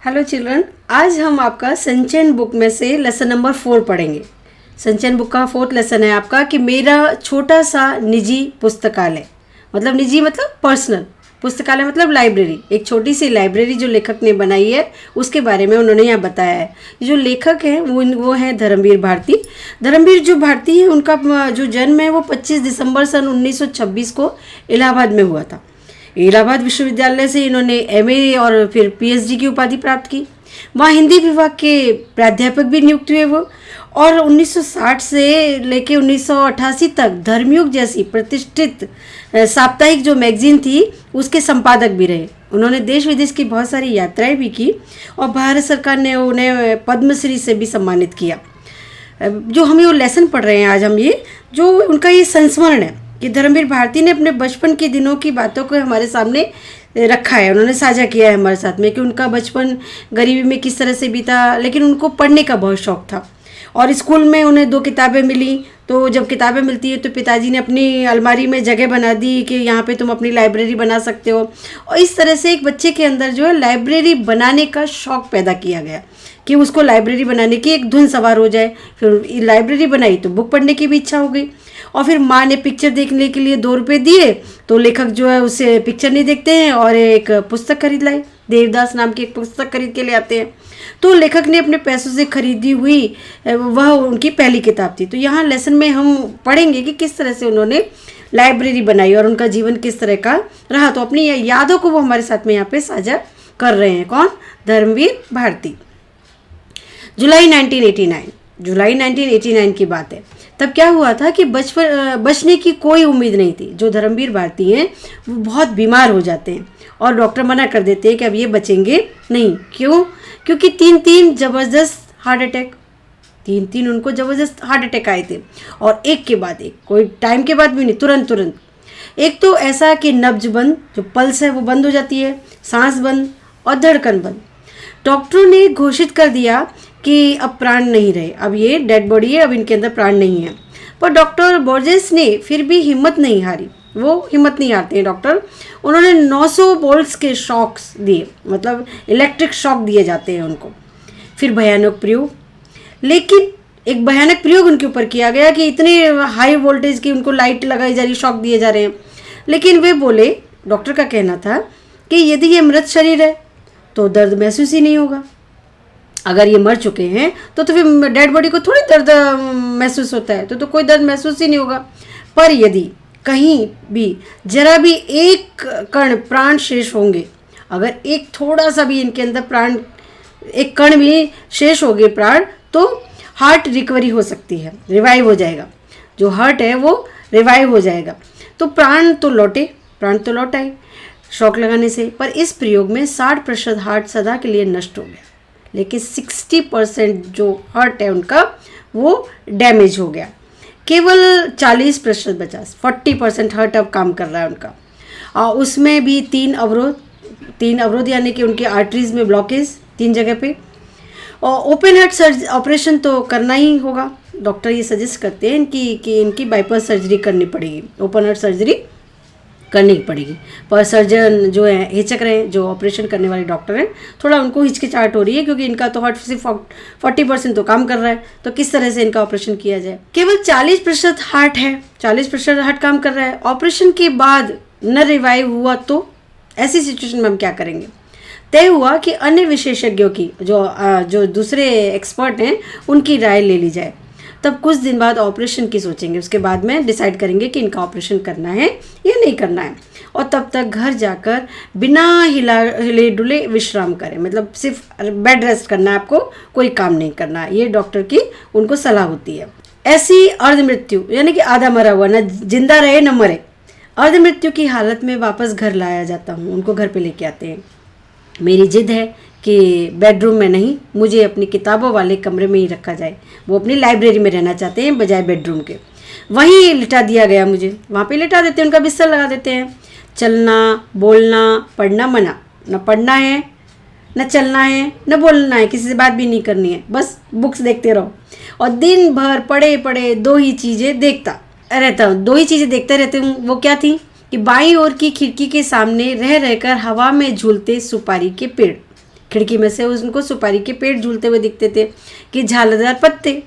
Hello children, आज हम आपका संचयन बुक में से लेसन नंबर 4 पढ़ेंगे। संचयन बुक का 4th लेसन है आपका कि मेरा छोटा सा निजी पुस्तकालय। मतलब निजी मतलब पर्सनल, पुस्तकालय मतलब लाइब्रेरी। एक छोटी सी लाइब्रेरी जो लेखक ने बनाई है उसके बारे में उन्होंने यहाँ बताया है। जो लेखक हैं वो हैं धर्मवीर भारती। धर्मवीर जो भारती है उनका जो जन्म है वो 25 दिसंबर सन 1926 को इलाहाबाद में हुआ था। इलाहाबाद विश्वविद्यालय से इन्होंने एमए और फिर पीएचडी की उपाधि प्राप्त की। वहाँ हिंदी विभाग के प्राध्यापक भी नियुक्त हुए वो, और 1960 से लेके 1988 तक धर्मयुग जैसी प्रतिष्ठित साप्ताहिक जो मैगजीन थी उसके संपादक भी रहे। उन्होंने देश विदेश की बहुत सारी यात्राएं भी की और भारत सरकार ने उन्हें पद्मश्री से भी सम्मानित किया। जो हम ये लेसन पढ़ रहे हैं आज, हम ये जो उनका ये संस्मरण है कि धर्मवीर भारती ने अपने बचपन के दिनों की बातों को हमारे सामने रखा है। उन्होंने साझा किया है हमारे साथ में कि उनका बचपन गरीबी में किस तरह से बीता, लेकिन उनको पढ़ने का बहुत शौक था। और स्कूल में उन्हें 2 किताबें मिली, तो जब किताबें मिलती है तो पिताजी ने अपनी अलमारी में जगह बना दी कि यहाँ पे तुम अपनी लाइब्रेरी बना सकते हो। और इस तरह से एक बच्चे के अंदर जो है लाइब्रेरी बनाने का शौक़ पैदा किया गया कि उसको लाइब्रेरी बनाने की एक धुन सवार हो जाए। फिर लाइब्रेरी बनाई तो बुक पढ़ने की भी इच्छा हो गई। और फिर माँ ने पिक्चर देखने के लिए 2 रुपये दिए तो लेखक जो है उसे पिक्चर नहीं देखते हैं और एक पुस्तक खरीद लाए। देवदास नाम की एक पुस्तक खरीद के ले आते हैं। तो लेखक ने अपने पैसों से खरीदी हुई वह उनकी पहली किताब थी। तो यहाँ लेसन में हम पढ़ेंगे कि किस तरह से उन्होंने लाइब्रेरी बनाई और उनका जीवन किस तरह का रहा। तो अपनी यादों को वो हमारे साथ में यहाँ पे साझा कर रहे हैं। कौन? धर्मवीर भारती। जुलाई 1989 की बात है। तब क्या हुआ था कि बचने की कोई उम्मीद नहीं थी। जो धर्मवीर भारती हैं वो बहुत बीमार हो जाते हैं और डॉक्टर मना कर देते हैं कि अब ये बचेंगे नहीं। क्यों? क्योंकि 3 ज़बरदस्त हार्ट अटैक, 3 उनको ज़बरदस्त हार्ट अटैक आए थे और एक के बाद एक, कोई टाइम के बाद भी नहीं, तुरंत। एक तो ऐसा कि नब्ज बंद, जो पल्स है वो बंद हो जाती है, सांस बंद और धड़कन बंद। डॉक्टरों ने घोषित कर दिया कि अब प्राण नहीं रहे, अब ये डेड बॉडी है, अब इनके अंदर प्राण नहीं है। पर डॉक्टर बोर्जेस ने फिर भी हिम्मत नहीं हारी। वो हिम्मत नहीं हारते हैं डॉक्टर। उन्होंने 900 वोल्ट्स के शॉक्स दिए, मतलब इलेक्ट्रिक शॉक दिए जाते हैं उनको। फिर भयानक प्रयोग, लेकिन एक भयानक प्रयोग उनके ऊपर किया गया कि इतने हाई वोल्टेज की उनको लाइट लगाई जा रही, शॉक दिए जा रहे हैं। लेकिन वे बोले, डॉक्टर का कहना था कि यदि ये मृत शरीर है तो दर्द महसूस ही नहीं होगा। अगर ये मर चुके हैं तो फिर डेड बॉडी को थोड़ी दर्द महसूस होता है, तो कोई दर्द महसूस ही नहीं होगा। पर यदि कहीं भी जरा भी एक कण प्राण शेष होंगे, अगर एक थोड़ा सा भी इनके अंदर प्राण, एक कण भी शेष हो गए प्राण, तो हार्ट रिकवरी हो सकती है, रिवाइव हो जाएगा। जो हार्ट है वो रिवाइव हो जाएगा। तो प्राण तो लौट आए शॉक लगाने से। पर इस प्रयोग में 60% हार्ट सदा के लिए नष्ट हो गया, लेकिन 60% जो हार्ट है उनका वो डैमेज हो गया। केवल 40% बचा, 40% हार्ट अब काम कर रहा है उनका। और उसमें भी 3 अवरोध यानी कि उनकी आर्टरीज में ब्लॉकेज 3 जगह पे। और ओपन हार्ट ऑपरेशन तो करना ही होगा। डॉक्टर ये सजेस्ट करते हैं कि इनकी बाईपास सर्जरी करनी पड़ेगी, ओपन हार्ट सर्जरी करनी पड़ेगी। पर सर्जन जो है हिचक रहे हैं, जो ऑपरेशन करने वाले डॉक्टर हैं, थोड़ा उनको हिचकिचाहट हो रही है क्योंकि इनका तो हार्ट सिर्फ 40% तो काम कर रहा है। तो किस तरह से इनका ऑपरेशन किया जाए। केवल 40% हार्ट है, 40% हार्ट काम कर रहा है। ऑपरेशन के बाद न रिवाइव हुआ तो ऐसी सिचुएशन में हम क्या करेंगे। तय हुआ कि अन्य विशेषज्ञों की जो दूसरे एक्सपर्ट हैं उनकी राय ले ली जाए। तब कुछ दिन बाद ऑपरेशन की सोचेंगे, उसके बाद में डिसाइड करेंगे कि इनका ऑपरेशन करना है या नहीं करना है। और तब तक घर जाकर बिना हिले डुले विश्राम करें, मतलब सिर्फ बेड रेस्ट करना है आपको, कोई काम नहीं करना है। ये डॉक्टर की उनको सलाह होती है। ऐसी अर्ध मृत्यु यानी कि आधा मरा हुआ, न जिंदा रहे न मरे, अर्ध मृत्यु की हालत में वापस घर लाया जाता हूँ। उनको घर पे लेके आते हैं। मेरी जिद है कि बेडरूम में नहीं, मुझे अपनी किताबों वाले कमरे में ही रखा जाए। वो अपनी लाइब्रेरी में रहना चाहते हैं बजाय बेडरूम के। वहीं लिटा दिया गया मुझे, वहाँ पे लिटा देते हैं, उनका बिस्तर लगा देते हैं। चलना, बोलना, पढ़ना मना, न पढ़ना है न चलना है न बोलना है, किसी से बात भी नहीं करनी है, बस बुक्स देखते रहो। और दिन भर पढ़े 2 ही चीज़ें देखता रहता हूँ, 2 ही चीज़ें देखते रहते हूँ। वो क्या थी कि बाईं ओर की खिड़की के सामने रह रहकर हवा में झूलते सुपारी के पेड़, खिड़की में से उनको सुपारी के पेड़ झूलते हुए दिखते थे कि झालरदार पत्ते।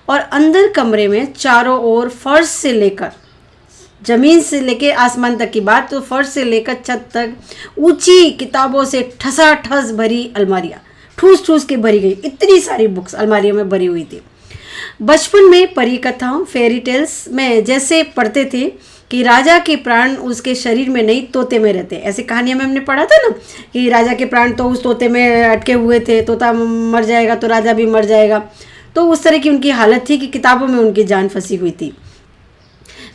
और अंदर कमरे में चारों ओर फर्श से लेकर जमीन से लेकर आसमान तक की बात, तो फर्श से लेकर छत तक ऊंची किताबों से ठसाठस भरी अलमारियां, ठूस ठूस के भरी गई। इतनी सारी बुक्स अलमारियों में भरी हुई थी। बचपन में परी कथाओं, फेरी टेल्स में जैसे पढ़ते थे कि राजा के प्राण उसके शरीर में नहीं तोते में रहते। ऐसी कहानियां में हमने पढ़ा था ना कि राजा के प्राण तो उस तोते में अटके हुए थे, तोता मर जाएगा तो राजा भी मर जाएगा। तो उस तरह की उनकी हालत थी कि किताबों में उनकी जान फंसी हुई थी।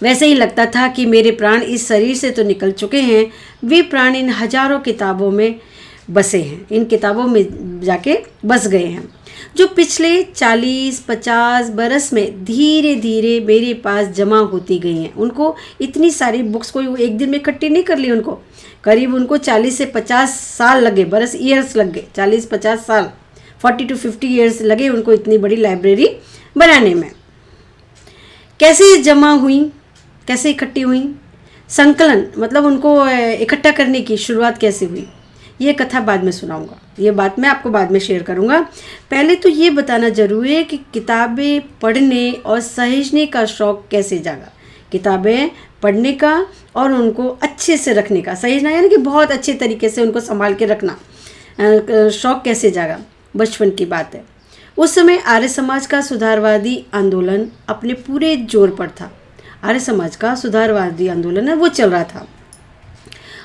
वैसे ही लगता था कि मेरे प्राण इस शरीर से तो निकल चुके हैं, वे प्राण इन हजारों किताबों में बसे हैं, इन किताबों में जाके बस गए हैं, जो पिछले 40-50 बरस में धीरे धीरे मेरे पास जमा होती गई हैं। उनको इतनी सारी बुक्स कोई एक दिन में इकट्ठी नहीं कर ली, उनको करीब उनको 40 से 50 साल लगे, बरस ईयर्स लग गए, 40-50 साल, 40 to 50 ईयर्स लगे उनको इतनी बड़ी लाइब्रेरी बनाने में। कैसे जमा हुई, कैसे इकट्ठी हुई, संकलन मतलब उनको इकट्ठा करने की शुरुआत कैसे हुई, ये कथा बाद में सुनाऊंगा, ये बात मैं आपको बाद में शेयर करूंगा। पहले तो ये बताना जरूरी है कि किताबें पढ़ने और सहेजने का शौक़ कैसे जागा। किताबें पढ़ने का और उनको अच्छे से रखने का, सहेजना यानी कि बहुत अच्छे तरीके से उनको संभाल के रखना, शौक़ कैसे जागा, बचपन की बात है। उस समय आर्य समाज का सुधारवादी आंदोलन अपने पूरे जोर पर था। आर्य समाज का सुधारवादी आंदोलन है वो चल रहा था,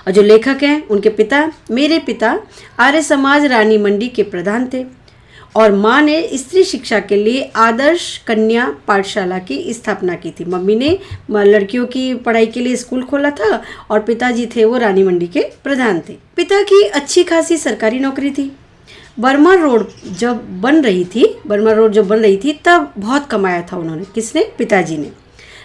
और जो लेखक हैं उनके पिता, मेरे पिता आर्य समाज रानी मंडी के प्रधान थे, और माँ ने स्त्री शिक्षा के लिए आदर्श कन्या पाठशाला की स्थापना की थी। मम्मी ने लड़कियों की पढ़ाई के लिए स्कूल खोला था, और पिताजी थे वो रानी मंडी के प्रधान थे। पिता की अच्छी खासी सरकारी नौकरी थी। बर्मा रोड जब बन रही थी तब बहुत कमाया था उन्होंने। किसने? पिताजी ने।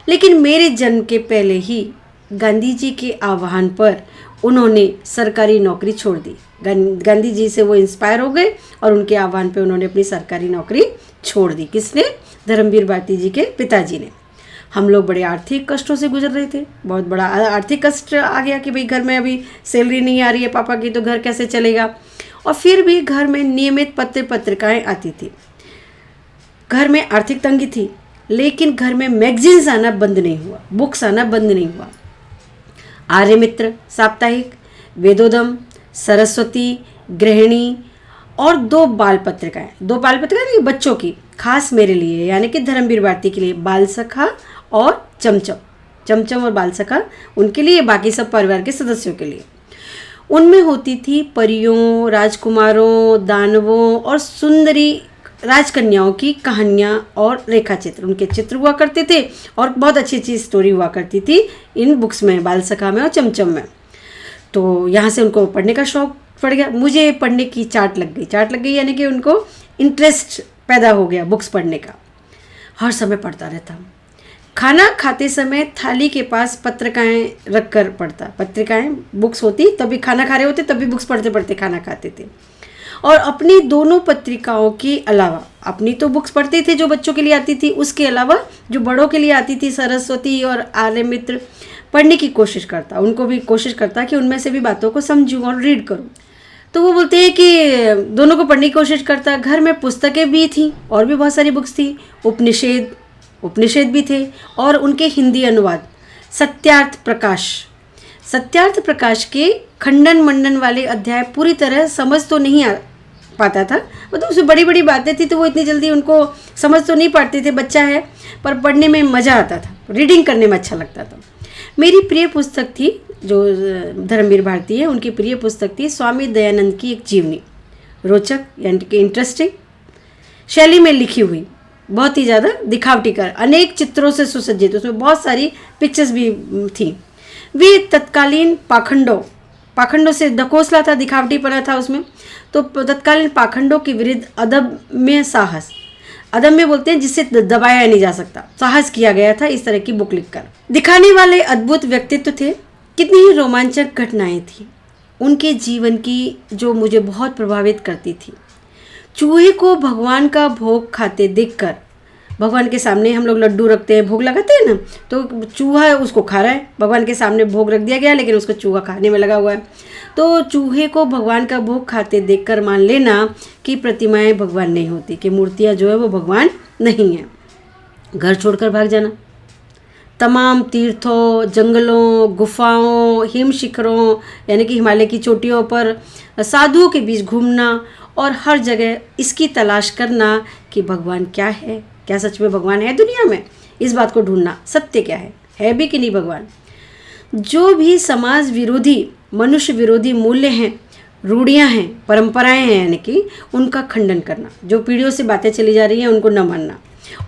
लेकिन मेरे जन्म के पहले ही गांधी जी के आह्वान पर उन्होंने सरकारी नौकरी छोड़ दी। गांधी जी से वो इंस्पायर हो गए और उनके आह्वान पे उन्होंने अपनी सरकारी नौकरी छोड़ दी। किसने? धर्मवीर भारती जी के पिताजी ने। हम लोग बड़े आर्थिक कष्टों से गुजर रहे थे, बहुत बड़ा आर्थिक कष्ट आ गया कि भाई घर में अभी सैलरी नहीं आ रही है पापा की, तो घर कैसे चलेगा। और फिर भी घर में नियमित पत्रिकाएं आती थी। घर में आर्थिक तंगी थी, लेकिन घर में मैगजीन्स आना बंद नहीं हुआ, बुक्स आना बंद नहीं हुआ। आर्य मित्र साप्ताहिक, वेदोदम, सरस्वती, गृहिणी और 2 बाल पत्रिकाएं नहीं, बच्चों की, खास मेरे लिए यानी कि धर्मवीर भारती के लिए, बाल सखा और चमचम और बाल सखा उनके लिए, बाकी सब परिवार के सदस्यों के लिए। उनमें होती थी परियों, राजकुमारों, दानवों और सुंदरी राजकन्याओं की कहानियाँ और रेखा चित्र, उनके चित्र हुआ करते थे, और बहुत अच्छी अच्छी स्टोरी हुआ करती थी इन बुक्स में, बाल सखा में और चमचम में। तो यहाँ से उनको पढ़ने का शौक़ पड़ गया। मुझे पढ़ने की चाट लग गई यानी कि उनको इंटरेस्ट पैदा हो गया बुक्स पढ़ने का। हर समय पढ़ता रहता। खाना खाते समय थाली के पास पत्रिकाएं रख कर पढ़ता। पत्रिकाएं, बुक्स होती, तभी खाना खा रहे होते, तभी बुक्स पढ़ते पढ़ते खाना खाते थे। और अपनी दोनों पत्रिकाओं के अलावा, अपनी तो बुक्स पढ़ते थे जो बच्चों के लिए आती थी, उसके अलावा जो बड़ों के लिए आती थी, सरस्वती और आर्य मित्र, पढ़ने की कोशिश करता। उनको भी कोशिश करता कि उनमें से भी बातों को समझूं और रीड करूं। तो वो बोलते हैं कि दोनों को पढ़ने की कोशिश करता। घर में पुस्तकें भी थी और भी बहुत सारी बुक्स थी। उपनिषद भी थे और उनके हिंदी अनुवाद। सत्यार्थ प्रकाश के खंडन मंडन वाले अध्याय पूरी तरह समझ तो नहीं आ पाता था, मतलब उसमें बड़ी बड़ी बातें थी तो वो इतनी जल्दी उनको समझ तो नहीं पाते थे, बच्चा है, पर पढ़ने में मज़ा आता था, रीडिंग करने में अच्छा लगता था। मेरी प्रिय पुस्तक थी, जो धर्मवीर भारती है उनकी प्रिय पुस्तक थी, स्वामी दयानंद की एक जीवनी। रोचक यानी कि इंटरेस्टिंग शैली में लिखी हुई, बहुत ही ज़्यादा दिखावटी कर, अनेक चित्रों से सुसज्जित, उसमें बहुत सारी पिक्चर्स भी थी। वे तत्कालीन पाखंडों से ढकोसला था, दिखावटीपना था उसमें। तो तत्कालीन पाखंडों के विरुद्ध अदम्य बोलते हैं जिससे दबाया नहीं जा सकता, साहस किया गया था इस तरह की बुक लिखकर। दिखाने वाले अद्भुत व्यक्तित्व थे, कितनी ही रोमांचक घटनाएं थी उनके जीवन की जो मुझे बहुत प्रभावित करती थी। चूहे को भगवान का भोग खाते देखकर भगवान के सामने हम लोग लड्डू रखते हैं, भोग लगाते हैं ना, तो चूहा है उसको खा रहा है, भगवान के सामने भोग रख दिया गया लेकिन उसको चूहा खाने में लगा हुआ है। तो चूहे को भगवान का भोग खाते देखकर मान लेना कि प्रतिमाएं भगवान नहीं होती, कि मूर्तियाँ जो है वो भगवान नहीं है। घर छोड़कर भाग जाना, तमाम तीर्थों, जंगलों, गुफाओं, हिम शिखरों यानी कि हिमालय की चोटियों पर साधुओं के बीच घूमना और हर जगह इसकी तलाश करना कि भगवान क्या है, क्या सच में भगवान है दुनिया में, इस बात को ढूंढना, सत्य क्या है भी कि नहीं भगवान। जो भी समाज विरोधी, मनुष्य विरोधी मूल्य हैं, रूढ़ियाँ हैं, परंपराएं हैं, यानी कि उनका खंडन करना, जो पीढ़ियों से बातें चली जा रही हैं उनको न मानना,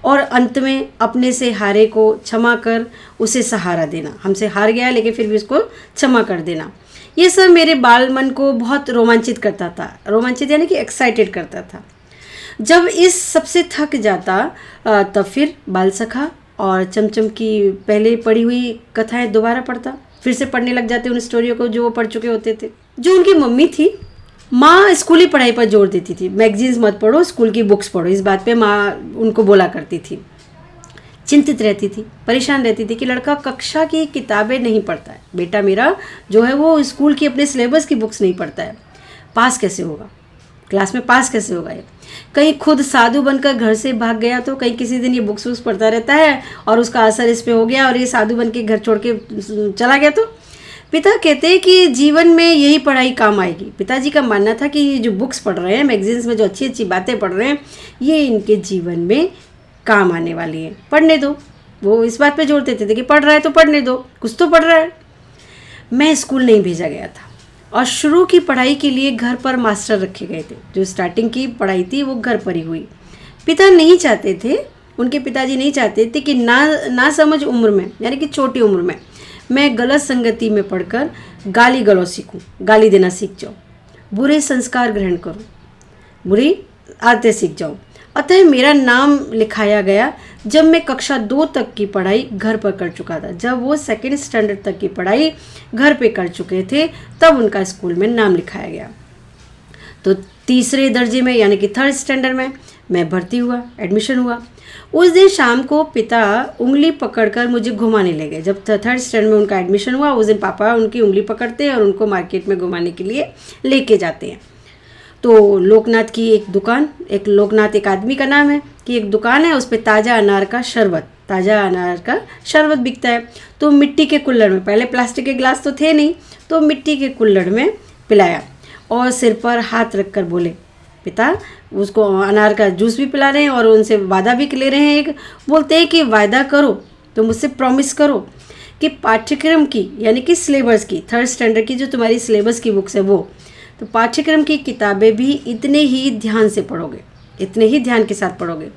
और अंत में अपने से हारे को क्षमा कर उसे सहारा देना। हमसे हार गया लेकिन फिर भी उसको क्षमा कर देना। ये सब मेरे बाल मन को बहुत रोमांचित करता था, रोमांचित यानी कि एक्साइटेड करता था। जब इस सबसे थक जाता तब फिर बाल सखा और चमचम की पहले पढ़ी हुई कथाएं दोबारा पढ़ता, फिर से पढ़ने लग जाते उन स्टोरियों को जो वो पढ़ चुके होते थे। जो उनकी मम्मी थी, माँ स्कूली पढ़ाई पर जोर देती थी, मैगजीन्स मत पढ़ो, स्कूल की बुक्स पढ़ो, इस बात पे माँ उनको बोला करती थी। चिंतित रहती थी, परेशान रहती थी कि लड़का कक्षा की किताबें नहीं पढ़ता है, बेटा मेरा जो है वो स्कूल की अपने सिलेबस की बुक्स नहीं पढ़ता है, पास कैसे होगा, क्लास में पास कैसे होगा ये। कहीं खुद साधु बनकर घर से भाग गया तो कहीं किसी दिन ये बुक्स वुक्स पढ़ता रहता है और उसका असर इस पे हो गया और ये साधु बन के घर छोड़ के चला गया। तो पिता कहते हैं कि जीवन में यही पढ़ाई काम आएगी। पिताजी का मानना था कि ये जो बुक्स पढ़ रहे हैं, मैगजीन्स में जो अच्छी अच्छी बातें पढ़ रहे हैं, ये इनके जीवन में काम आने वाली है, पढ़ने दो। वो इस बात पे जोर देते थे कि पढ़ रहा है तो पढ़ने दो, कुछ तो पढ़ रहा है। मैं स्कूल नहीं भेजा गया था और शुरू की पढ़ाई के लिए घर पर मास्टर रखे गए थे। जो स्टार्टिंग की पढ़ाई थी वो घर पर ही हुई। पिता नहीं चाहते थे, उनके पिताजी नहीं चाहते थे कि ना समझ उम्र में, यानी कि छोटी उम्र में मैं गलत संगति में पढ़कर गाली गलौज सीखूं, गाली देना सीख जाऊं, बुरे संस्कार ग्रहण करूं, बुरी आदतें सीख जाऊं। अतः मेरा नाम लिखाया गया जब मैं कक्षा 2 तक की पढ़ाई घर पर कर चुका था। जब वो 2nd स्टैंडर्ड तक की पढ़ाई घर पे कर चुके थे तब उनका स्कूल में नाम लिखाया गया। तो 3रे दर्जे में यानी कि 3rd स्टैंडर्ड में मैं भर्ती हुआ, एडमिशन हुआ। उस दिन शाम को पिता उंगली पकड़कर मुझे घुमाने ले गए। जब 3rd स्टैंडर्ड में उनका एडमिशन हुआ उस दिन पापा उनकी उंगली पकड़ते हैं और उनको मार्केट में घुमाने के लिए लेके जाते हैं। तो लोकनाथ की एक दुकान, एक लोकनाथ एक आदमी का नाम है कि एक दुकान है, उस पर ताज़ा अनार का शरबत बिकता है। तो मिट्टी के कुल्हड़ में, पहले प्लास्टिक के गिलास तो थे नहीं, तो मिट्टी के कुल्हड़ में पिलाया और सिर पर हाथ रखकर बोले, पिता उसको अनार का जूस भी पिला रहे हैं और उनसे वादा भी ले रहे हैं। एक बोलते हैं कि वादा करो, तो मुझसे प्रॉमिस करो कि पाठ्यक्रम की यानी कि सिलेबस की, 3rd स्टैंडर्ड की जो तुम्हारी सिलेबस की बुक्स है वो, तो पाठ्यक्रम की किताबें भी इतने ही ध्यान से पढ़ोगे, इतने ही ध्यान के साथ पढ़ोगे।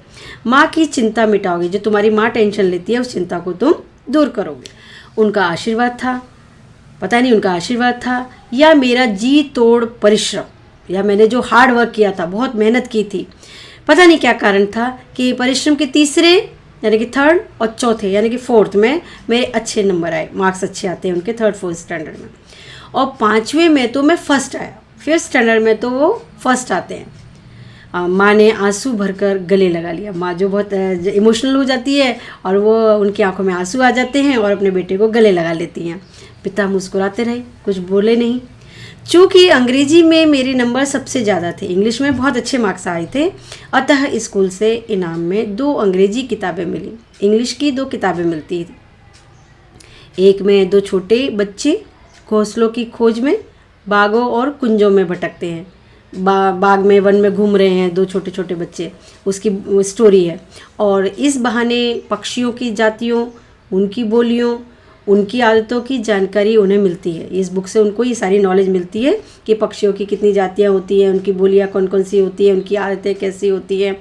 माँ की चिंता मिटाओगे, जो तुम्हारी माँ टेंशन लेती है उस चिंता को तुम दूर करोगे। उनका आशीर्वाद था, पता नहीं उनका आशीर्वाद था या मेरा जी तोड़ परिश्रम, या मैंने जो हार्ड वर्क किया था, बहुत मेहनत की थी, पता नहीं क्या कारण था कि परिश्रम के 3रे यानी कि 3rd और 4थे यानी कि 4th में मेरे अच्छे नंबर आए, मार्क्स अच्छे आते हैं उनके 3rd 4th स्टैंडर्ड में। और 5वें में तो मैं फर्स्ट आया, 5th स्टैंडर्ड में तो वो फर्स्ट आते हैं। माँ ने आंसू भरकर गले लगा लिया। माँ जो बहुत इमोशनल हो जाती है और वो उनकी आंखों में आंसू आ जाते हैं और अपने बेटे को गले लगा लेती हैं। पिता मुस्कुराते रहे, कुछ बोले नहीं। चूँकि अंग्रेजी में मेरे नंबर सबसे ज़्यादा थे, इंग्लिश में बहुत अच्छे मार्क्स आए थे, अतः स्कूल से इनाम में 2 अंग्रेजी किताबें मिली। इंग्लिश की 2 किताबें मिलती थी। एक में 2 छोटे बच्चे घोंसलों की खोज में बागों और कुंजों में भटकते हैं, बाग में, वन में घूम रहे हैं 2 छोटे छोटे बच्चे, उसकी स्टोरी है। और इस बहाने पक्षियों की जातियों, उनकी बोलियों, उनकी आदतों की जानकारी उन्हें मिलती है। इस बुक से उनको ये सारी नॉलेज मिलती है कि पक्षियों की कितनी जातियाँ होती हैं, उनकी बोलियाँ कौन कौन सी होती है, उनकी आदतें कैसी होती हैं,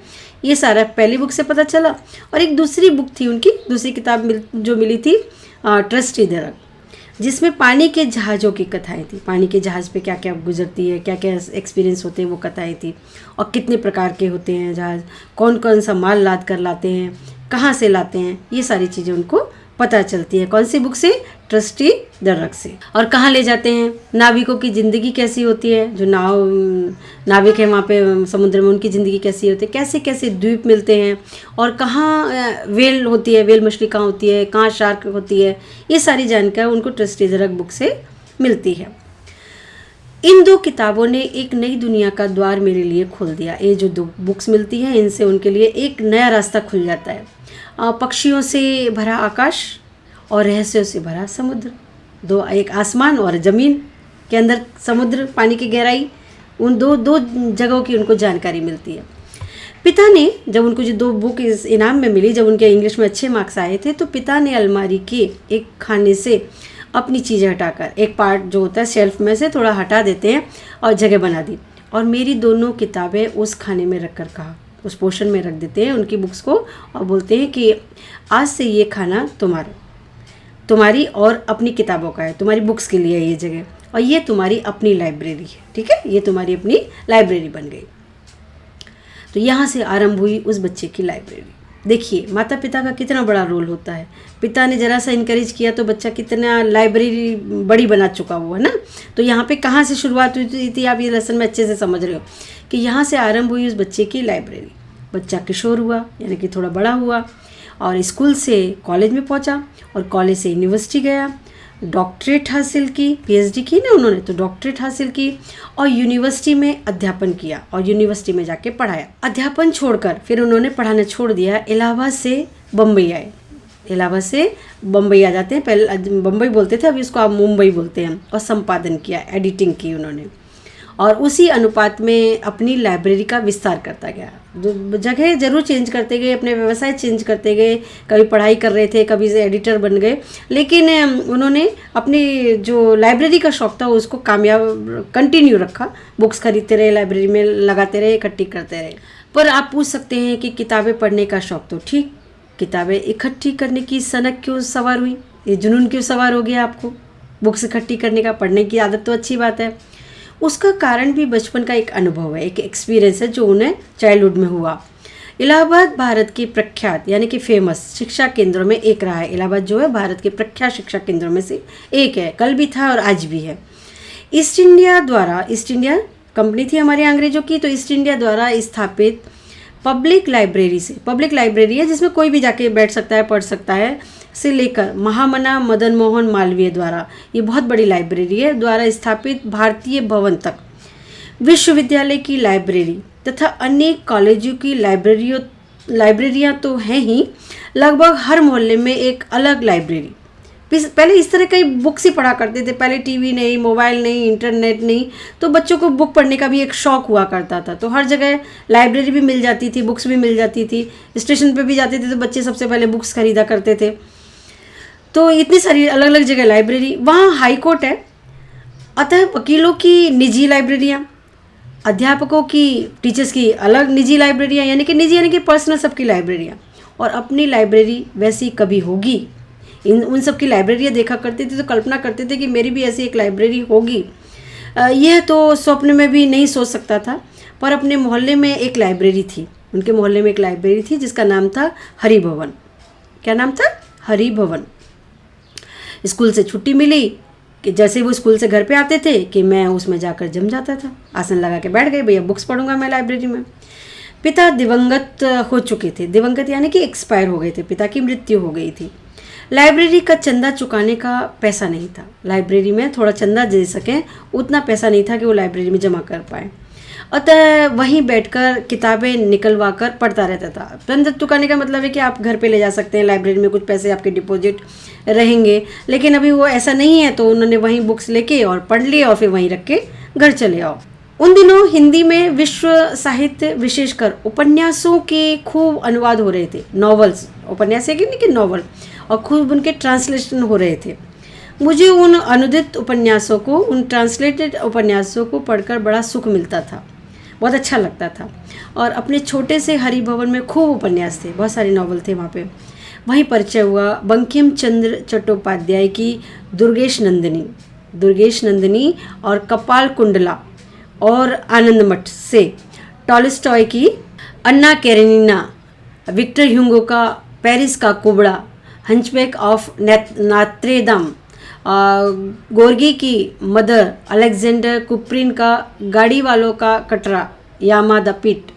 ये सारा पहली बुक से पता चला। और एक दूसरी बुक थी उनकी, दूसरी किताब जो मिली थी ट्रस्टी दरक, जिसमें पानी के जहाज़ों की कथाएं थी। पानी के जहाज़ पे क्या क्या गुजरती है, क्या क्या एक्सपीरियंस होते हैं, वो कथाएं थी। और कितने प्रकार के होते हैं जहाज़, कौन कौन सा माल लाद कर लाते हैं, कहाँ से लाते हैं, ये सारी चीज़ें उनको पता चलती है। कौन सी बुक से? ट्रस्टी दर्रक से। और कहाँ ले जाते हैं? नाविकों की ज़िंदगी कैसी होती है, जो नाविक है वहाँ पे समुद्र में, उनकी ज़िंदगी कैसी होती है, कैसे कैसे द्वीप मिलते हैं, और कहाँ वेल होती है, वेल मछली कहाँ होती है, कहाँ शार्क होती है, ये सारी जानकारी उनको ट्रस्टी दर्रक बुक से मिलती है। इन 2 किताबों ने एक नई दुनिया का द्वार मेरे लिए खोल दिया। ये जो 2 बुक्स मिलती हैं, इनसे उनके लिए एक नया रास्ता खुल जाता है। पक्षियों से भरा आकाश और रहस्यों से भरा समुद्र, एक आसमान और ज़मीन के अंदर समुद्र, पानी की गहराई, उन दो जगहों की उनको जानकारी मिलती है। पिता ने जब उनको जो 2 बुक इस इनाम में मिली, जब उनके इंग्लिश में अच्छे मार्क्स आए थे, तो पिता ने अलमारी के एक खाने से अपनी चीज़ें हटाकर, एक पार्ट जो होता है शेल्फ में से थोड़ा हटा देते हैं और जगह बना दी, और मेरी दोनों किताबें उस खाने में रख कर कहा, उस पोर्शन में रख देते हैं उनकी बुक्स को, और बोलते हैं कि आज से ये खाना तुम्हारी और अपनी किताबों का है, तुम्हारी बुक्स के लिए है ये जगह, और ये तुम्हारी अपनी लाइब्रेरी है, ठीक है, ये तुम्हारी अपनी लाइब्रेरी बन गई। तो यहाँ से आरंभ हुई उस बच्चे की लाइब्रेरी। देखिए माता पिता का कितना बड़ा रोल होता है। पिता ने ज़रा सा इनकरेज किया तो बच्चा कितना लाइब्रेरी बड़ी बना चुका वो, है ना। तो यहाँ पे कहाँ से शुरुआत हुई थी, आप ये लेसन में अच्छे से समझ रहे हो कि यहाँ से आरंभ हुई उस बच्चे की लाइब्रेरी। बच्चा किशोर हुआ, यानी कि थोड़ा बड़ा हुआ, और स्कूल से कॉलेज में पहुँचा, और कॉलेज से यूनिवर्सिटी गया, डॉक्टरेट हासिल की, पीएचडी की ना उन्होंने, तो डॉक्टरेट हासिल की, और यूनिवर्सिटी में अध्यापन किया, और यूनिवर्सिटी में जाके पढ़ाया। अध्यापन छोड़कर फिर उन्होंने पढ़ाना छोड़ दिया, इलाहाबाद से बम्बई आए। इलाहाबाद से बम्बई आ जाते हैं, पहले बम्बई बोलते थे, अभी इसको आप मुंबई बोलते हैं, और संपादन किया, एडिटिंग की उन्होंने, और उसी अनुपात में अपनी लाइब्रेरी का विस्तार करता गया। जगह ज़रूर चेंज करते गए, अपने व्यवसाय चेंज करते गए, कभी पढ़ाई कर रहे थे, कभी एडिटर बन गए, लेकिन उन्होंने अपनी जो लाइब्रेरी का शौक़ था उसको कामयाब कंटिन्यू रखा। बुक्स खरीदते रहे, लाइब्रेरी में लगाते रहे, इकट्ठी करते रहे। पर आप पूछ सकते हैं कि किताबें पढ़ने का शौक़ तो ठीक, किताबें इकट्ठी करने की सनक क्यों सवार हुई, ये जुनून क्यों सवार हो गया आपको बुक्स इकट्ठी करने का? पढ़ने की आदत तो अच्छी बात है। उसका कारण भी बचपन का एक अनुभव है, एक एक्सपीरियंस है जो उन्हें चाइल्डहुड में हुआ। इलाहाबाद भारत की प्रख्यात यानी कि फेमस शिक्षा केंद्रों में एक रहा है। इलाहाबाद जो है भारत के प्रख्यात शिक्षा केंद्रों में से एक है, कल भी था और आज भी है। ईस्ट इंडिया कंपनी थी हमारे अंग्रेजों की, तो ईस्ट इंडिया द्वारा स्थापित पब्लिक लाइब्रेरी है जिसमें कोई भी जाके बैठ सकता है, पढ़ सकता है, से लेकर महामना मदन मोहन मालवीय द्वारा, ये बहुत बड़ी लाइब्रेरी है, द्वारा स्थापित भारतीय भवन तक, विश्वविद्यालय की लाइब्रेरी तथा अनेक कॉलेजों की लाइब्रेरियाँ तो हैं ही, लगभग हर मोहल्ले में एक अलग लाइब्रेरी। पहले इस तरह की बुक्स ही पढ़ा करते थे, पहले टीवी नहीं, मोबाइल नहीं, इंटरनेट नहीं, तो बच्चों को बुक पढ़ने का भी एक शौक़ हुआ करता था। तो हर जगह लाइब्रेरी भी मिल जाती थी, बुक्स भी मिल जाती थी, स्टेशन पे भी जाते थे तो बच्चे सबसे पहले बुक्स खरीदा करते थे। तो इतनी सारी अलग अलग जगह लाइब्रेरी, वहाँ हाई कोर्ट है, अतः वकीलों की निजी लाइब्रेरियाँ, अध्यापकों की, टीचर्स की अलग निजी लाइब्रेरियाँ, यानी कि पर्सनल सबकी लाइब्रेरियाँ, और अपनी लाइब्रेरी वैसी कभी होगी। उन सब की लाइब्रेरियाँ देखा करते थे तो कल्पना करते थे कि मेरी भी ऐसी एक लाइब्रेरी होगी। यह तो स्वप्न में भी नहीं सोच सकता था, पर अपने मोहल्ले में एक लाइब्रेरी थी, उनके मोहल्ले में एक लाइब्रेरी थी जिसका नाम था हरि भवन। क्या नाम था? हरि भवन। स्कूल से छुट्टी मिली कि जैसे वो स्कूल से घर पे आते थे कि मैं उसमें जाकर जम जाता था, आसन लगा के बैठ गए, भैया बुक्स पढ़ूंगा मैं लाइब्रेरी में। पिता दिवंगत हो चुके थे, दिवंगत यानी कि एक्सपायर हो गए थे, पिता की मृत्यु हो गई थी। लाइब्रेरी का चंदा चुकाने का पैसा नहीं था, लाइब्रेरी में थोड़ा चंदा दे सकें उतना पैसा नहीं था कि वो लाइब्रेरी में जमा कर पाए, अतः वहीं बैठकर किताबें निकलवा कर पढ़ता रहता था। चंदा चुकाने का मतलब है कि आप घर पे ले जा सकते हैं, लाइब्रेरी में कुछ पैसे आपके डिपॉजिट रहेंगे, लेकिन अभी वो ऐसा नहीं है, तो उन्होंने वहीं बुक्स लेके और पढ़ लिए और फिर वहीं रख के घर चले आओ। उन दिनों हिंदी में विश्व साहित्य विशेषकर उपन्यासों के खूब अनुवाद हो रहे थे, नॉवेल्स, उपन्यास है कि नहीं कि नॉवल, और खूब उनके ट्रांसलेशन हो रहे थे। मुझे उन अनुदित उपन्यासों को, उन ट्रांसलेटेड उपन्यासों को पढ़कर बड़ा सुख मिलता था, बहुत अच्छा लगता था। और अपने छोटे से हरि भवन में खूब उपन्यास थे, बहुत सारे नॉवल थे वहाँ पे। वहीं परिचय हुआ बंकिम चंद्र चट्टोपाध्याय की दुर्गेश नंदिनी और कपाल कुंडला और आनंद मठ से, टॉलस्टॉय की अन्ना कैरेनिना, विक्टर ह्यूगो का पेरिस का कुबड़ा, हंचबैक ऑफ नात्रेदम, गोर्गी की मदर, अलेक्जेंडर कुप्रिन का गाड़ी वालों का कटरा, यामा द पिट,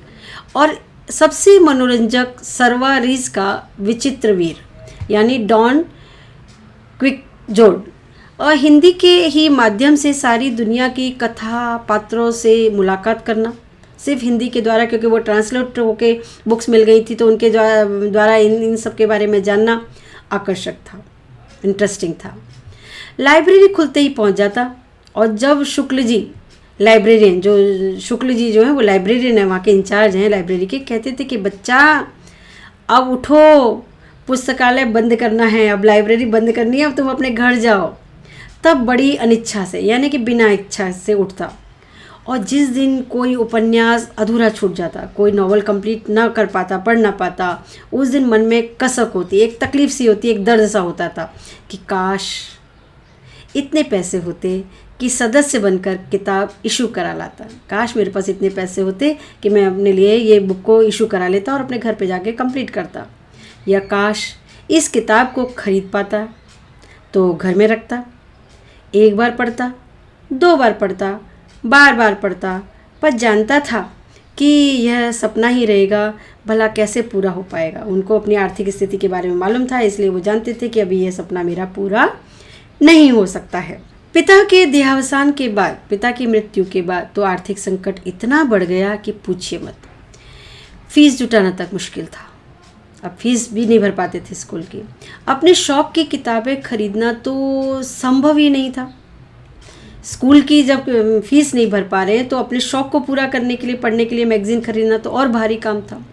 और सबसे मनोरंजक सरवा रीस का विचित्र वीर यानी डॉन क्विक्सोट। और हिंदी के ही माध्यम से सारी दुनिया की कथा पात्रों से मुलाकात करना, सिर्फ हिंदी के द्वारा, क्योंकि वो ट्रांसलेट होके बुक्स मिल गई थी तो उनके द्वारा इन सब के बारे में जानना आकर्षक था, इंटरेस्टिंग था। लाइब्रेरी खुलते ही पहुंच जाता, और जब शुक्ल जी लाइब्रेरियन, जो शुक्ल जी जो है वो लाइब्रेरियन है, वहाँ के इंचार्ज हैं लाइब्रेरी के, कहते थे कि बच्चा अब उठो, पुस्तकालय बंद करना है, अब लाइब्रेरी बंद करनी है, अब तुम अपने घर जाओ। तब बड़ी अनिच्छा से, यानी कि बिना इच्छा से उठता। और जिस दिन कोई उपन्यास अधूरा छूट जाता, कोई नॉवल कंप्लीट ना कर पाता, पढ़ ना पाता, उस दिन मन में कसक होती, एक तकलीफ सी होती, एक दर्द सा होता था कि काश इतने पैसे होते कि सदस्य बनकर किताब इशू करा लाता, काश मेरे पास इतने पैसे होते कि मैं अपने लिए ये बुक को इशू करा लेता और अपने घर पे जाके कंप्लीट करता, या काश इस किताब को खरीद पाता तो घर में रखता, एक बार पढ़ता, 2 बार पढ़ता, बार बार पढ़ता, पर जानता था कि यह सपना ही रहेगा, भला कैसे पूरा हो पाएगा। उनको अपनी आर्थिक स्थिति के बारे में मालूम था, इसलिए वो जानते थे कि अभी यह सपना मेरा पूरा नहीं हो सकता है। पिता के देहावसान के बाद, पिता की मृत्यु के बाद तो आर्थिक संकट इतना बढ़ गया कि पूछिए मत। फीस जुटाना तक मुश्किल था, अब फीस भी नहीं भर पाते थे स्कूल की। अपने शौक की किताबें खरीदना तो संभव ही नहीं था। स्कूल की जब फीस नहीं भर पा रहे तो अपने शौक को पूरा करने के लिए, पढ़ने के लिए मैगजीन खरीदना तो और भारी काम था।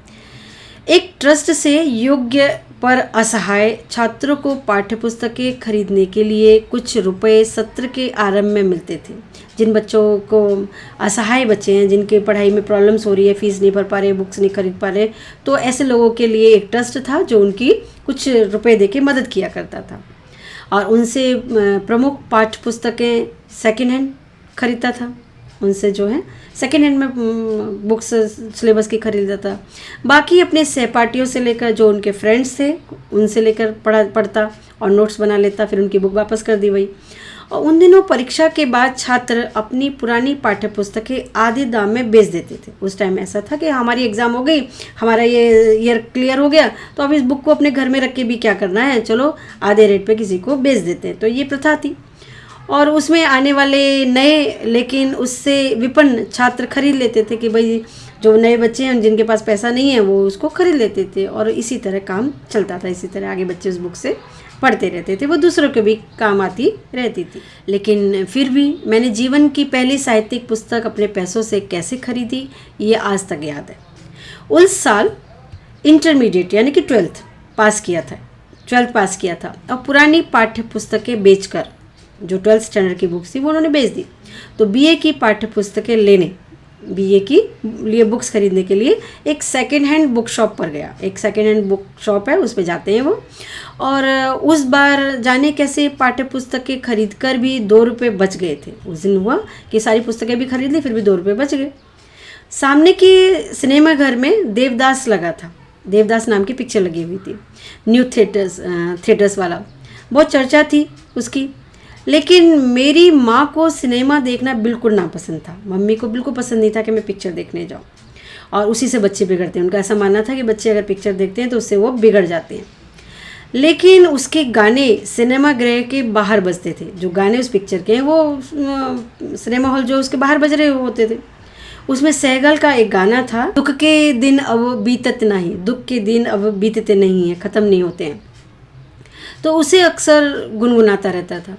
एक ट्रस्ट से योग्य पर असहाय छात्रों को पाठ्यपुस्तकें खरीदने के लिए कुछ रुपए सत्र के आरंभ में मिलते थे। जिन बच्चों को, असहाय बच्चे हैं जिनके पढ़ाई में प्रॉब्लम्स हो रही है, फीस नहीं भर पा रहे, बुक्स नहीं खरीद पा रहे, तो ऐसे लोगों के लिए एक ट्रस्ट था जो उनकी कुछ रुपए दे के मदद किया करता था। और उनसे प्रमुख पाठ्यपुस्तकें सेकेंड हैंड खरीदता था, उनसे जो है सेकेंड हैंड में बुक्स सिलेबस की खरीदता था। बाकी अपने सहपाठियों से लेकर, जो उनके फ्रेंड्स थे उनसे लेकर पढ़ता और नोट्स बना लेता, फिर उनकी बुक वापस कर दी वही। और उन दिनों परीक्षा के बाद छात्र अपनी पुरानी पाठ्यपुस्तकें आधे दाम में बेच देते थे। उस टाइम ऐसा था कि हमारी एग्ज़ाम हो गई, हमारा ये ईयर क्लियर हो गया, तो अब इस बुक को अपने घर में रख के भी क्या करना है, चलो आधे रेट पे किसी को बेच देते हैं। तो ये प्रथा थी, और उसमें आने वाले नए लेकिन उससे विपन्न छात्र खरीद लेते थे कि भाई जो नए बच्चे हैं जिनके पास पैसा नहीं है वो उसको खरीद लेते थे, और इसी तरह काम चलता था। इसी तरह आगे बच्चे उस बुक से पढ़ते रहते थे, वो दूसरों के भी काम आती रहती थी। लेकिन फिर भी मैंने जीवन की पहली साहित्यिक पुस्तक अपने पैसों से कैसे खरीदी, ये आज तक याद है। उस साल इंटरमीडिएट यानी कि 12th पास किया था, और पुरानी पाठ्य पुस्तकें बेचकर, जो 12th स्टैंडर्ड की बुक्स थी वो उन्होंने बेच दी। तो बीए की पाठ्य पुस्तकें लेने, बीए की लिए बुक्स खरीदने के लिए एक सेकेंड हैंड बुक शॉप पर गया। एक सेकेंड हैंड बुक शॉप है, उस पे जाते हैं वो, और उस बार जाने कैसे पाठ्य पुस्तकें खरीद कर भी 2 रुपये बच गए थे। उस दिन हुआ कि सारी पुस्तकें भी खरीद ली, फिर भी 2 रुपये बच गए। सामने के सिनेमा घर में देवदास लगा था, देवदास नाम की पिक्चर लगी हुई थी, न्यू थिएटर्स वाला, बहुत चर्चा थी उसकी। लेकिन मेरी माँ को सिनेमा देखना बिल्कुल नापसंद था, मम्मी को बिल्कुल पसंद नहीं था कि मैं पिक्चर देखने जाऊँ, और उसी से बच्चे बिगड़ते हैं। उनका ऐसा मानना था कि बच्चे अगर पिक्चर देखते हैं तो उससे वो बिगड़ जाते हैं। लेकिन उसके गाने सिनेमा गृह के बाहर बजते थे, जो गाने उस पिक्चर के हैं वो सिनेमा हॉल जो उसके बाहर बज रहे होते थे। उसमें सहगल का एक गाना था, दुख के दिन अब बीतत नहीं, दुख के दिन अब बीतते नहीं हैं, ख़त्म नहीं होते हैं। तो उसे अक्सर गुनगुनाता रहता था।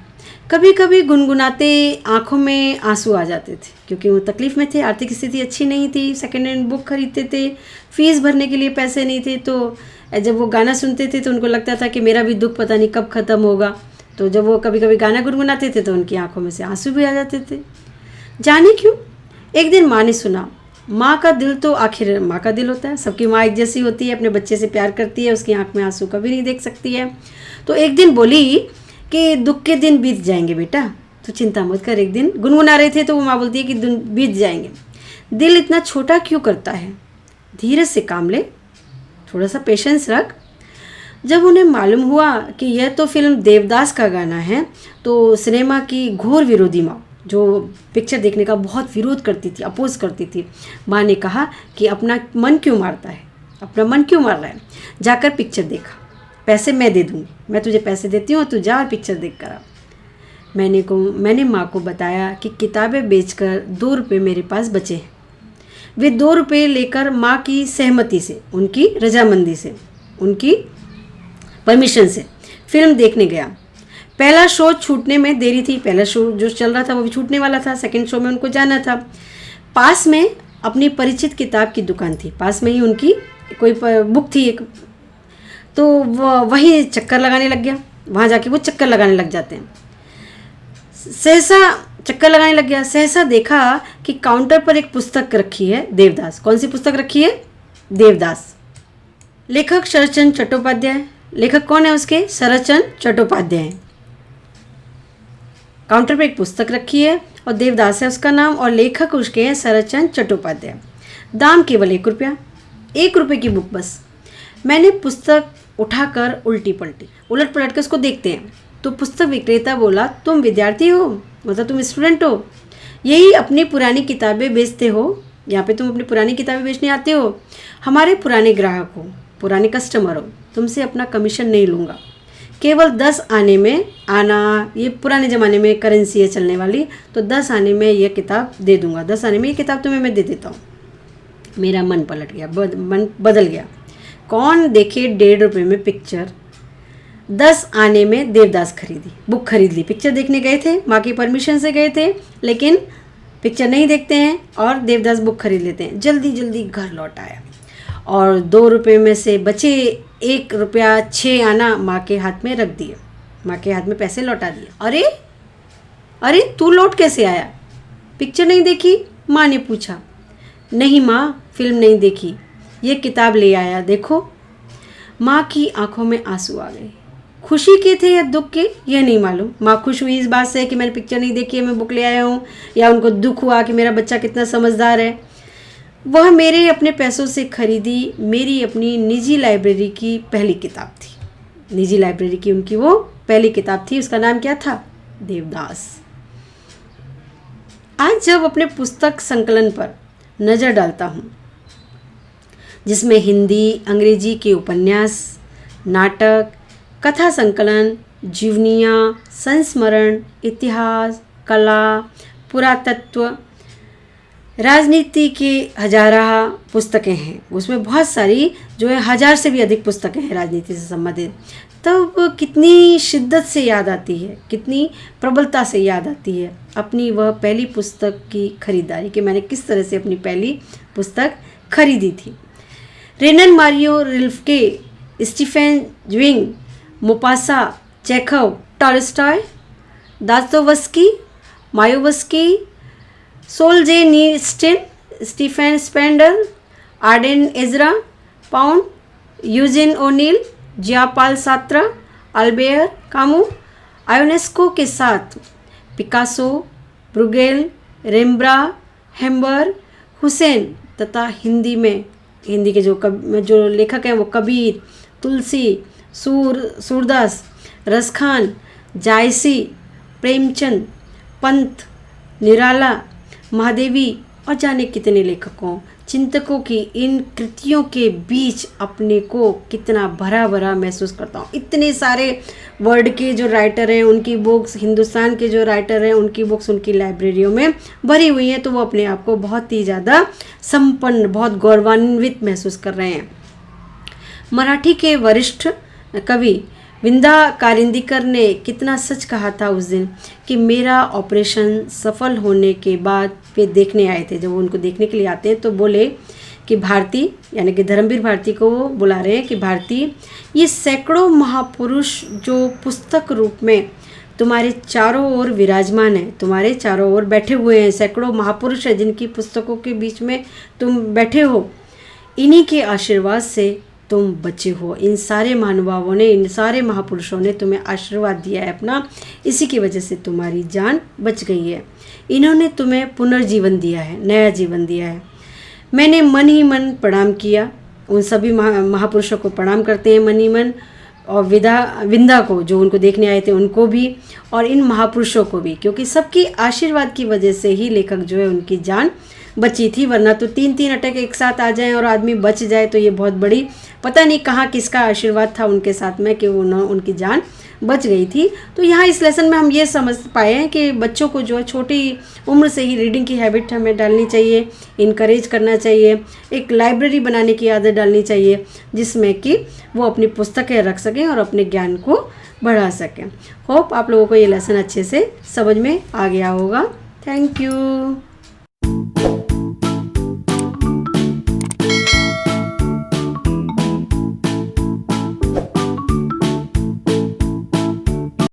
कभी कभी गुनगुनाते आंखों में आंसू आ जाते थे, क्योंकि वो तकलीफ़ में थे, आर्थिक स्थिति अच्छी नहीं थी, सेकेंड हैंड बुक खरीदते थे, फीस भरने के लिए पैसे नहीं थे। तो जब वो गाना सुनते थे तो उनको लगता था कि मेरा भी दुख पता नहीं कब ख़त्म होगा। तो जब वो कभी कभी गाना गुनगुनाते थे तो उनकी आंखों में से आंसू भी आ जाते थे। जाने क्यों, एक दिन माँ ने सुना। माँ का दिल तो आखिर माँ का दिल होता है, सबकी माँ एक जैसी होती है, अपने बच्चे से प्यार करती है, उसकी आंख में आंसू कभी नहीं देख सकती है। तो एक दिन बोली कि दुख के दिन बीत जाएंगे बेटा, तो चिंता मत कर। एक दिन गुनगुना रहे थे तो वो माँ बोलती है कि दिन बीत जाएंगे, दिल इतना छोटा क्यों करता है, धीरे से काम ले, थोड़ा सा पेशेंस रख। जब उन्हें मालूम हुआ कि यह तो फिल्म देवदास का गाना है, तो सिनेमा की घोर विरोधी माँ, जो पिक्चर देखने का बहुत विरोध करती थी, अपोज करती थी, माँ ने कहा कि अपना मन क्यों मारता है, अपना मन क्यों मार रहा है, जाकर पिक्चर देखा, पैसे मैं दे दूँगी, मैं तुझे पैसे देती हूँ, तू जा और पिक्चर देख कर आ। मैंने माँ को बताया कि किताबें बेचकर 2 रुपये मेरे पास बचे हैं। वे 2 रुपये लेकर माँ की सहमति से, उनकी रजामंदी से, उनकी परमिशन से फिल्म देखने गया। पहला शो छूटने में देरी थी, पहला शो जो चल रहा था वो भी छूटने वाला था, सेकंड शो में उनको जाना था। पास में अपनी परिचित किताब की दुकान थी, पास में ही उनकी कोई बुक थी एक, तो वही चक्कर लगाने लग गया, वहाँ जाके वो चक्कर लगाने लग जाते हैं। सहसा चक्कर लगाने लग गया, सहसा देखा कि काउंटर पर एक पुस्तक रखी है, देवदास। कौन सी पुस्तक रखी है? देवदास। लेखक शरदचंद्र चट्टोपाध्याय। लेखक कौन है उसके? शरदचंद्र चट्टोपाध्याय। काउंटर पर एक पुस्तक रखी है और देवदास है उसका नाम, और लेखक उसके हैं शरदचंद्र चट्टोपाध्याय। दाम केवल 1 रुपया, 1 रुपये की बुक बस। मैंने पुस्तक उठाकर उल्टी पलटी, उलट पलट कर उसको देखते हैं तो पुस्तक विक्रेता बोला, तुम विद्यार्थी हो, मतलब तुम स्टूडेंट हो, यही अपनी पुरानी किताबें बेचते हो, यहाँ पे तुम अपनी पुरानी किताबें बेचने आते हो, हमारे पुराने ग्राहक हो, पुराने कस्टमर हो, तुमसे अपना कमीशन नहीं लूँगा, केवल 10 आने में आना, ये पुराने ज़माने में करेंसी है चलने वाली, तो 10 आने में ये किताब दे दूँगा, 10 आने में ये किताब तुम्हें मैं दे देता हूँ। मेरा मन पलट गया, मन बदल गया। कौन देखे 1.5 रुपये में पिक्चर, 10 आने में देवदास खरीदी, बुक खरीद ली। पिक्चर देखने गए थे, माँ की परमिशन से गए थे, लेकिन पिक्चर नहीं देखते हैं और देवदास बुक खरीद लेते हैं। जल्दी जल्दी घर लौट आया और 2 रुपये में से बचे 1 रुपया 6 आना माँ के हाथ में रख दिए, माँ के हाथ में पैसे लौटा दिए। अरे अरे तू लौट कैसे आया, पिक्चर नहीं देखी? माँ ने पूछा। नहीं माँ, फिल्म नहीं देखी, ये किताब ले आया, देखो। माँ की आंखों में आंसू आ गए। खुशी के थे या दुख के, यह नहीं मालूम। माँ खुश हुई इस बात से कि मैंने पिक्चर नहीं देखी है, मैं बुक ले आया हूँ, या उनको दुख हुआ कि मेरा बच्चा कितना समझदार है। वह मेरे अपने पैसों से खरीदी मेरी अपनी निजी लाइब्रेरी की पहली किताब थी। निजी लाइब्रेरी की उनकी वो पहली किताब थी, उसका नाम क्या था? देवदास। आज जब अपने पुस्तक संकलन पर नज़र डालता हूँ, जिसमें हिंदी अंग्रेजी के उपन्यास, नाटक, कथा संकलन, जीवनियाँ, संस्मरण, इतिहास, कला, पुरातत्व, राजनीति के हजारा पुस्तकें हैं, उसमें बहुत सारी जो है 1000 से भी अधिक पुस्तकें हैं राजनीति से संबंधित, तब कितनी शिद्दत से याद आती है, कितनी प्रबलता से याद आती है अपनी वह पहली पुस्तक की खरीदारी, कि मैंने किस तरह से अपनी पहली पुस्तक खरीदी थी। Rainer Maria Rilke, Stefan Zweig, Maupassant, Chekhov, Tolstoy, Dostoevsky, Mayakovsky, Solzhenitsyn, Stephen Spender, Auden Ezra Pound, Eugene O'Neill, Jean Paul Sartre, Albert Camus, Ionesco के साथ पिकासो, ब्रुगेल, रेम्ब्रा, हेम्बर, हुसैन तथा हिंदी के जो लेखक हैं वो कबीर, तुलसी, सूरदास, रसखान, जायसी, प्रेमचंद, पंत, निराला, महादेवी और जाने कितने लेखकों, चिंतकों की इन कृतियों के बीच अपने को कितना भरा भरा महसूस करता हूँ। इतने सारे वर्ल्ड के जो राइटर हैं उनकी बुक्स, हिंदुस्तान के जो राइटर हैं उनकी बुक्स उनकी लाइब्रेरियों में भरी हुई हैं, तो वो अपने आप को बहुत ही ज़्यादा संपन्न, बहुत गौरवान्वित महसूस कर रहे हैं। मराठी के वरिष्ठ कवि विंदा कारिंदीकर ने कितना सच कहा था उस दिन कि मेरा ऑपरेशन सफल होने के बाद वे देखने आए थे। जब वो उनको देखने के लिए आते हैं तो बोले कि भारती, यानी कि धर्मवीर भारती को वो बुला रहे हैं कि भारती, ये सैकड़ों महापुरुष जो पुस्तक रूप में तुम्हारे चारों ओर विराजमान हैं, तुम्हारे चारों ओर बैठे हुए हैं, सैकड़ों महापुरुष हैं जिनकी पुस्तकों के बीच में तुम बैठे हो, इन्हीं के आशीर्वाद से तुम बचे हो। इन सारे महानुभावों ने, इन सारे महापुरुषों ने तुम्हें आशीर्वाद दिया है अपना, इसी की वजह से तुम्हारी जान बच गई है। इन्होंने तुम्हें पुनर्जीवन दिया है, नया जीवन दिया है। मैंने मन ही मन प्रणाम किया, उन सभी महापुरुषों को प्रणाम करते हैं मन ही मन। और विंदा को, जो उनको देखने आए थे, उनको भी, और इन महापुरुषों को भी, क्योंकि सबकी आशीर्वाद की वजह से ही लेखक जो है उनकी जान बची थी। वरना तो 3-3 अटैक एक साथ आ जाएं और आदमी बच जाए तो ये बहुत बड़ी, पता नहीं कहाँ किसका आशीर्वाद था उनके साथ में कि उनकी जान बच गई थी। तो यहाँ इस लेसन में हम ये समझ पाए हैं कि बच्चों को जो है छोटी उम्र से ही रीडिंग की हैबिट हमें डालनी चाहिए, इनकरेज करना चाहिए, एक लाइब्रेरी बनाने की आदत डालनी चाहिए जिसमें कि वो अपनी पुस्तकें रख सकें और अपने ज्ञान को बढ़ा सकें। होप आप लोगों को ये लेसन अच्छे से समझ में आ गया होगा। Thank you.